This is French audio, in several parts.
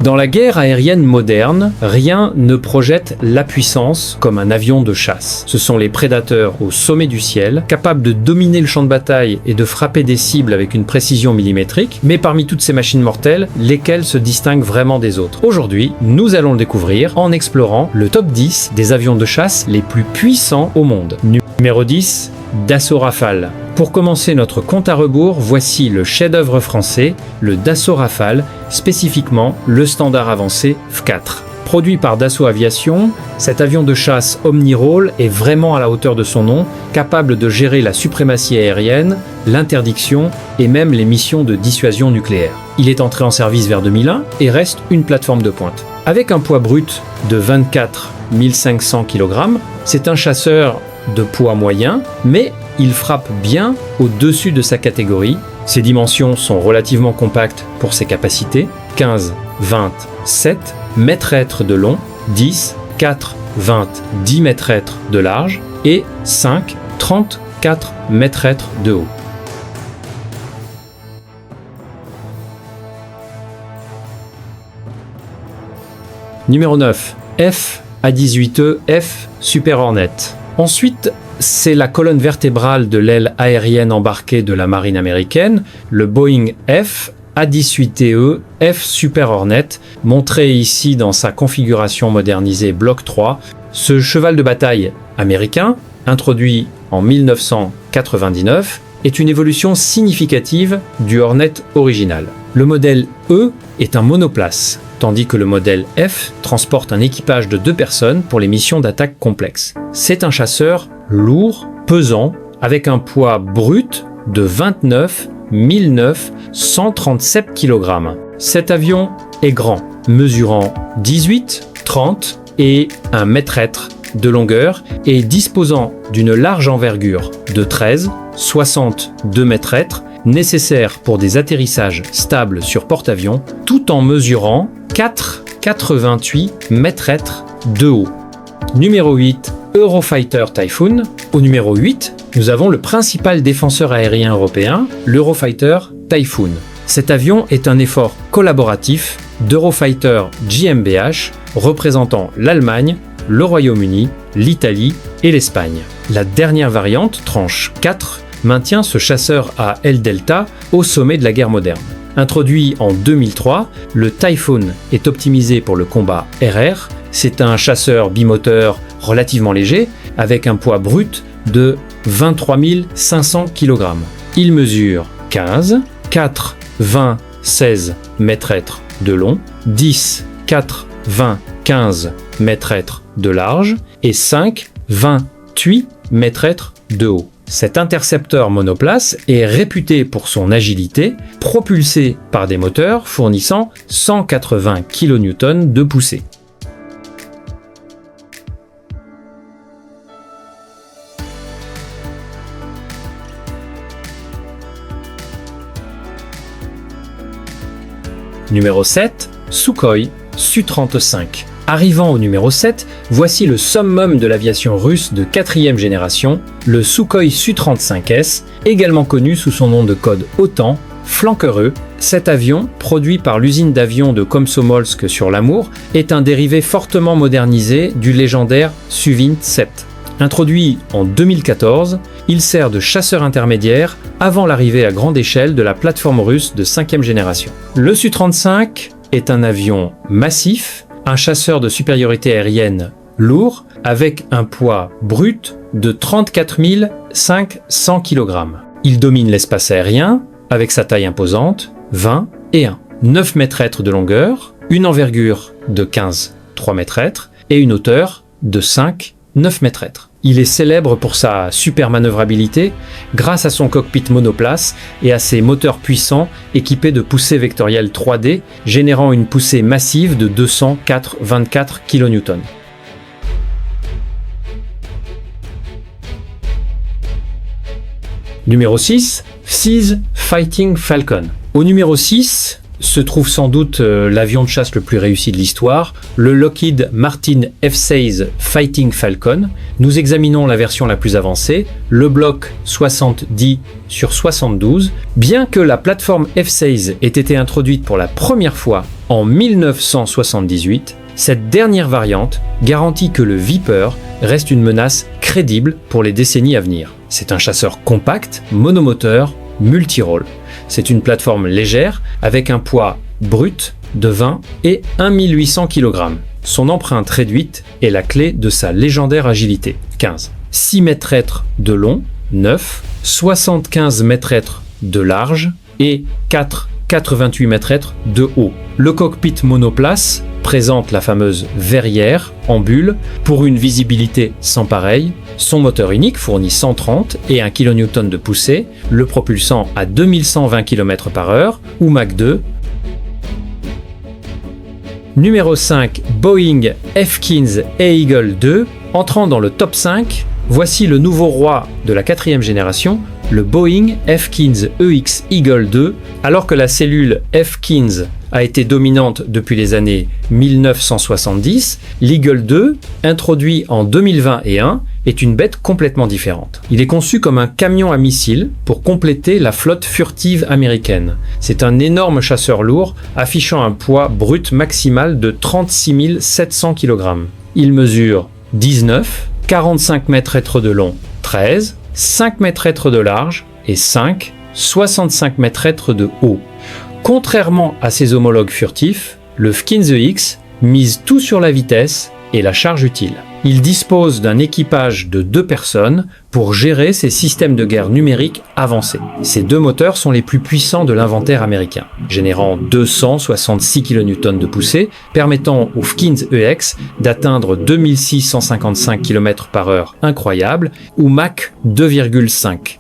Dans la guerre aérienne moderne, rien ne projette la puissance comme un avion de chasse. Ce sont les prédateurs au sommet du ciel, capables de dominer le champ de bataille et de frapper des cibles avec une précision millimétrique, mais parmi toutes ces machines mortelles, lesquelles se distinguent vraiment des autres. Aujourd'hui, nous allons le découvrir en explorant le top 10 des avions de chasse les plus puissants au monde. Numéro 10, Dassault Rafale. Pour commencer notre compte à rebours, voici le chef-d'œuvre français, le Dassault Rafale, spécifiquement le standard avancé F4. Produit par Dassault Aviation, cet avion de chasse omni-rôle est vraiment à la hauteur de son nom, capable de gérer la suprématie aérienne, l'interdiction et même les missions de dissuasion nucléaire. Il est entré en service vers 2001 et reste une plateforme de pointe. Avec un poids brut de 24 500 kg, c'est un chasseur de poids moyen, mais il frappe bien au-dessus de sa catégorie. Ses dimensions sont relativement compactes pour ses capacités, 15, 20, 7 mètres de long, 10, 4, 20, 10 mètres de large et 5, 34 mètres de haut. Numéro 9, F-A-18E F Super Hornet. Ensuite, c'est la colonne vertébrale de l'aile aérienne embarquée de la marine américaine, le Boeing F-A-18E F Super Hornet, montré ici dans sa configuration modernisée Block 3. Ce cheval de bataille américain, introduit en 1999, est une évolution significative du Hornet original. Le modèle E est un monoplace, tandis que le modèle F transporte un équipage de 2 personnes pour les missions d'attaque complexes. C'est un chasseur lourd, pesant, avec un poids brut de 29 137 kg. Cet avion est grand, mesurant 18, 30 et 1 mètre de longueur et disposant d'une large envergure de 13, 62 mètres, nécessaire pour des atterrissages stables sur porte-avions, tout en mesurant 4,88 mètres de haut. Numéro 8, Eurofighter Typhoon. Au numéro 8, nous avons le principal défenseur aérien européen, l'Eurofighter Typhoon. Cet avion est un effort collaboratif d'Eurofighter GmbH représentant l'Allemagne, le Royaume-Uni, l'Italie et l'Espagne. La dernière variante, tranche 4, maintient ce chasseur à aile delta au sommet de la guerre moderne. Introduit en 2003, le Typhoon est optimisé pour le combat RR. C'est un chasseur bimoteur relativement léger, avec un poids brut de 23 500 kg. Il mesure 15, 4, 20, 16 mètres de long, 10, 4, 20, 15 mètres de large et 5, 28 mètres de haut. Cet intercepteur monoplace est réputé pour son agilité, propulsé par des moteurs fournissant 180 kN de poussée. Numéro 7, Sukhoi Su-35. Arrivant au numéro 7, voici le summum de l'aviation russe de 4e génération, le Sukhoi Su-35S, également connu sous son nom de code OTAN, flanquereux. Cet avion, produit par l'usine d'avions de Komsomolsk sur l'Amour, est un dérivé fortement modernisé du légendaire Su-27. Introduit en 2014, il sert de chasseur intermédiaire avant l'arrivée à grande échelle de la plateforme russe de 5e génération. Le Su-35 est un avion massif, un chasseur de supériorité aérienne lourd, avec un poids brut de 34 500 kg. Il domine l'espace aérien avec sa taille imposante, 20 et 1. 9 mètres de longueur, une envergure de 15,3 mètres et une hauteur de 5,9 mètres. Il est célèbre pour sa super manœuvrabilité grâce à son cockpit monoplace et à ses moteurs puissants équipés de poussées vectorielles 3D générant une poussée massive de 224 kN. Numéro 6, Seas Fighting Falcon. Au numéro 6, se trouve sans doute l'avion de chasse le plus réussi de l'histoire, le Lockheed Martin F-16 Fighting Falcon. Nous examinons la version la plus avancée, le bloc 70/72. Bien que la plateforme F-16 ait été introduite pour la première fois en 1978, cette dernière variante garantit que le Viper reste une menace crédible pour les décennies à venir. C'est un chasseur compact, monomoteur, multirôle. C'est une plateforme légère avec un poids brut de 20 et 1800 kg. Son empreinte réduite est la clé de sa légendaire agilité. 15. 6 mètres de long, 9, 75 mètres de large et 4,88 mètres de haut. Le cockpit monoplace présente la fameuse verrière en bulle pour une visibilité sans pareil. Son moteur unique fournit 130 et 1 kN de poussée, le propulsant à 2120 km/h ou Mach 2. Numéro 5, Boeing F-15 Eagle 2. Entrant dans le top 5, voici le nouveau roi de la 4e génération, le Boeing F-15 EX Eagle 2. Alors que la cellule F-15 a été dominante depuis les années 1970, l'Eagle 2, introduit en 2021, est une bête complètement différente. Il est conçu comme un camion à missiles pour compléter la flotte furtive américaine. C'est un énorme chasseur lourd affichant un poids brut maximal de 36 700 kg. Il mesure 19, 45 mètres de long, 13, 5 mètres de large et 5, 65 mètres de haut. Contrairement à ses homologues furtifs, le F-15EX mise tout sur la vitesse et la charge utile. Il dispose d'un équipage de 2 personnes pour gérer ses systèmes de guerre numériques avancés. Ces 2 moteurs sont les plus puissants de l'inventaire américain, générant 266 kN de poussée, permettant au F-15EX d'atteindre 2655 km/h incroyable ou Mach 2,5.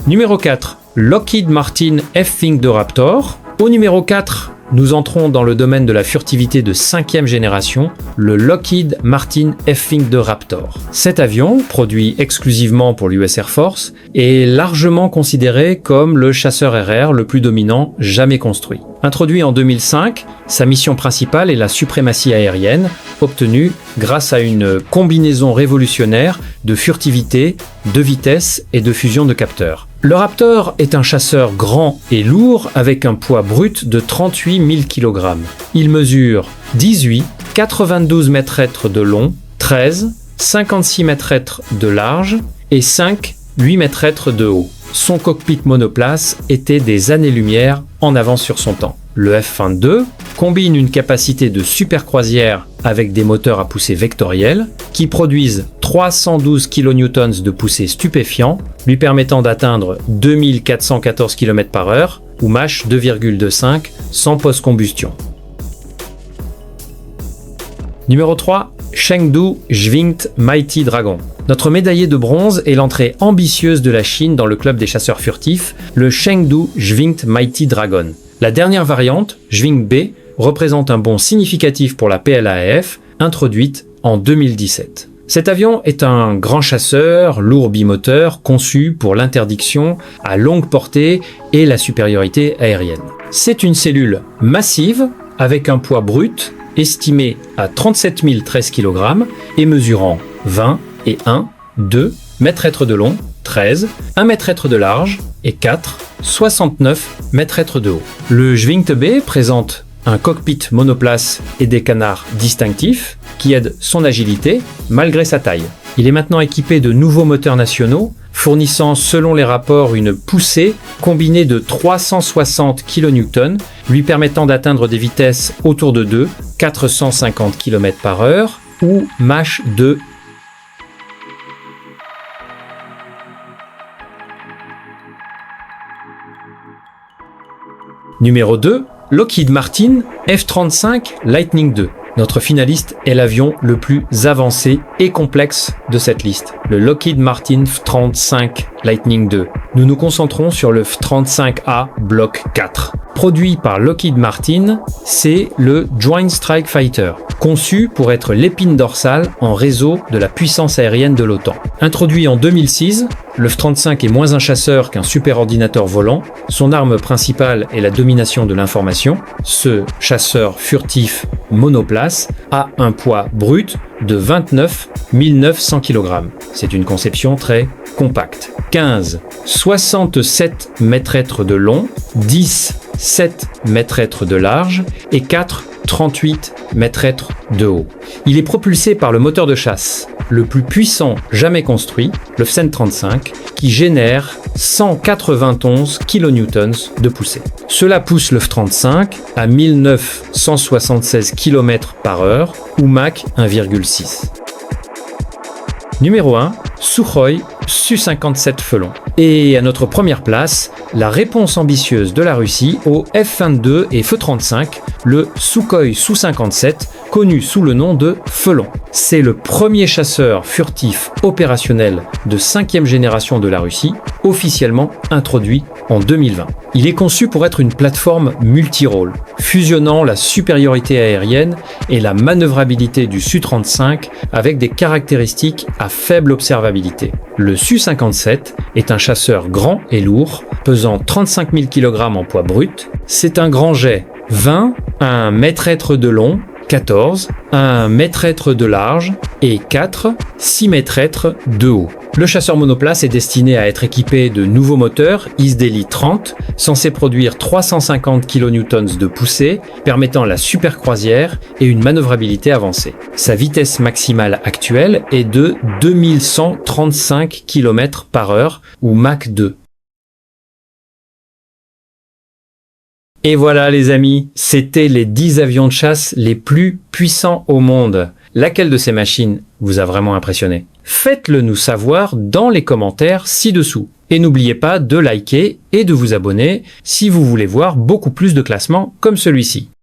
Numéro 4, Lockheed Martin F-15 Raptor. Au numéro 4, nous entrons dans le domaine de la furtivité de 5e génération, le Lockheed Martin F-15 Raptor. Cet avion, produit exclusivement pour l'US Air Force, est largement considéré comme le chasseur RR le plus dominant jamais construit. Introduit en 2005, sa mission principale est la suprématie aérienne, obtenue grâce à une combinaison révolutionnaire de furtivité, de vitesse et de fusion de capteurs. Le Raptor est un chasseur grand et lourd avec un poids brut de 38 000 kg. Il mesure 18, 92 mètres de long, 13, 56 mètres de large et 5, 8 mètres de haut. Son cockpit monoplace était des années-lumière en avance sur son temps. Le F-22 combine une capacité de supercroisière avec des moteurs à poussée vectorielle qui produisent 312 kN de poussée stupéfiant, lui permettant d'atteindre 2414 km/h ou Mach 2,25 sans post-combustion. Numéro 3, Chengdu Zhvingt Mighty Dragon. Notre médaillé de bronze est l'entrée ambitieuse de la Chine dans le club des chasseurs furtifs, le Chengdu Zhvingt Mighty Dragon. La dernière variante, Zhvingt B, représente un bond significatif pour la PLAAF, introduite en 2017. Cet avion est un grand chasseur, lourd bimoteur, conçu pour l'interdiction à longue portée et la supériorité aérienne. C'est une cellule massive avec un poids brut estimé à 37 013 kg et mesurant 20 et 1, 2 mètres de long, 13, 1 mètre de large et 4, 69 mètres de haut. Le Zhvingt B présente un cockpit monoplace et des canards distinctifs qui aident son agilité malgré sa taille. Il est maintenant équipé de nouveaux moteurs nationaux fournissant selon les rapports une poussée combinée de 360 kN lui permettant d'atteindre des vitesses autour de 2, 450 km/h ou Mach 2. Numéro 2, Lockheed Martin F-35 Lightning II. Notre finaliste est l'avion le plus avancé et complexe de cette liste, le Lockheed Martin F-35 Lightning II. Nous nous concentrons sur le F-35A Block 4. Produit par Lockheed Martin, c'est le Joint Strike Fighter, conçu pour être l'épine dorsale en réseau de la puissance aérienne de l'OTAN. Introduit en 2006, le F-35 est moins un chasseur qu'un superordinateur volant. Son arme principale est la domination de l'information. Ce chasseur furtif monoplace a un poids brut de 29 900 kg. C'est une conception très compacte. 67 mètres de long, 7 mètres de large et 38 mètres de haut. Il est propulsé par le moteur de chasse le plus puissant jamais construit, le F-35, qui génère 191 kN de poussée. Cela pousse le F-35 à 1976 km/h ou Mach 1,6. Numéro 1, Sukhoi Su-57 Felon. Et à notre première place, la réponse ambitieuse de la Russie au F-22 et F-35, le Sukhoi Su-57, connu sous le nom de Felon. C'est le premier chasseur furtif opérationnel de 5e génération de la Russie, officiellement introduit en 2020. Il est conçu pour être une plateforme multirôle, fusionnant la supériorité aérienne et la manœuvrabilité du Su-35 avec des caractéristiques à faible observabilité. Le Su-57 est un chasseur grand et lourd, pesant 35 000 kg en poids brut. C'est un grand jet 20, un mètre de long, 14, un mètre de large et 6 mètres de haut. Le chasseur monoplace est destiné à être équipé de nouveaux moteurs Isdeli 30, censés produire 350 kN de poussée, permettant la supercroisière et une manœuvrabilité avancée. Sa vitesse maximale actuelle est de 2135 km/h ou Mach 2. Et voilà les amis, c'était les 10 avions de chasse les plus puissants au monde. Laquelle de ces machines vous a vraiment impressionné? Faites-le nous savoir dans les commentaires ci-dessous. Et n'oubliez pas de liker et de vous abonner si vous voulez voir beaucoup plus de classements comme celui-ci.